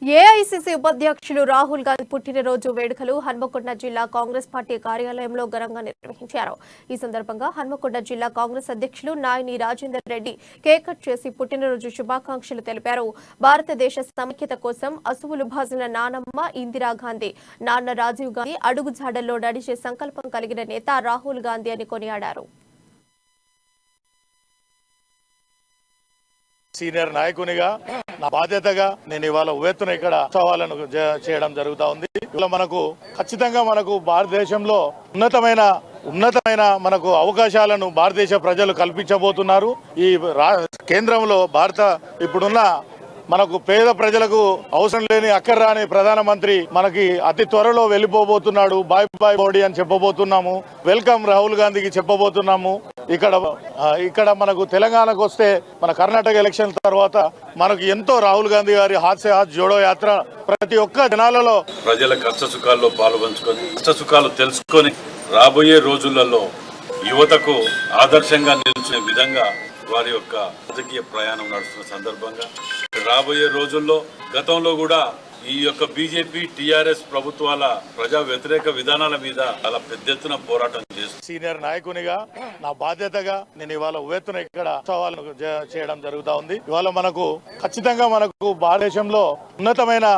AICC ఉపాధ్యక్షులు రాహుల్ గాంధీ పుట్టినరోజు వేడుకలు హన్మకొండ జిల్లా కాంగ్రెస్ పార్టీ కార్యాలయంలో ఘనంగా నిర్వహించారు. ఈ సందర్భంగా హన్మకొండ జిల్లా కాంగ్రెస్ అధ్యక్షులు నాయని రాజేందర్ రెడ్డి కేక్ కట్ చేసి పుట్టినరోజు శుభాకాంక్షలు తెలిపారు. భారతదేశ సమైక్యత కోసం అసువులు బాసిన నానమ్మ ఇందిరాగాంధీ, నాన్న రాజీవ్ గాంధీ అడుగుజాడల్లో నడిచే సంకల్పం కలిగిన నేత రాహుల్ గాంధీ అని కొనియాడారు. సీనియర్ నాయకునిగా నా బాధ్యతగా నేను ఇవాళ ఉవ్వెత్తున ఇక్కడ ఉత్సవాలను చేయడం జరుగుతా ఉంది. ఇవాళ మనకు ఖచ్చితంగా మనకు భారతదేశంలో ఉన్నతమైన మనకు అవకాశాలను భారతదేశ ప్రజలు కల్పించబోతున్నారు. ఈ కేంద్రంలో ఇప్పుడున్న మనకు పేద ప్రజలకు అవసరం లేని అక్కర్రాని ప్రధానమంత్రి మనకి అతి త్వరలో వెళ్ళిపోబోతున్నాడు. బాయ్ బాయ్ మోడీ అని చెప్పబోతున్నాము. వెల్కమ్ రాహుల్ గాంధీకి చెప్పబోతున్నాము. ఇక్కడ మనకు తెలంగాణకు వస్తే మన కర్ణాటక ఎలక్షన్ తర్వాత మనకు ఎంతో రాహుల్ గాంధీ గారి హాత్ సే హాత్ జోడో యాత్ర ప్రతి ఒక్క జనాలలో ప్రజల కష్ట సుఖాల్లో పాల్పంచుకొని కష్ట సుఖాలు తెలుసుకొని రాబోయే రోజులలో యువతకు ఆదర్శంగా నిలిచే విధంగా వారి యొక్క రాజకీయ ప్రయాణం నడుస్తున్న సందర్భంగా రాబోయే రోజుల్లో గతంలో కూడా ఈ యొక్క బీజేపీ టీఆర్ఎస్ ప్రభుత్వాల ప్రజా వ్యతిరేక విధానాల మీద చాలా పెద్ద ఎత్తున పోరాటం చేస్తుంది. సీనియర్ నాయకునిగా నా బాధ్యతగా నేను ఇవాళ ఉవ్వెత్తున ఇక్కడ ఉత్సవాలను చేయడం జరుగుతా ఉంది. ఇవాళ మనకు ఖచ్చితంగా మనకు భారతదేశంలో ఉన్నతమైన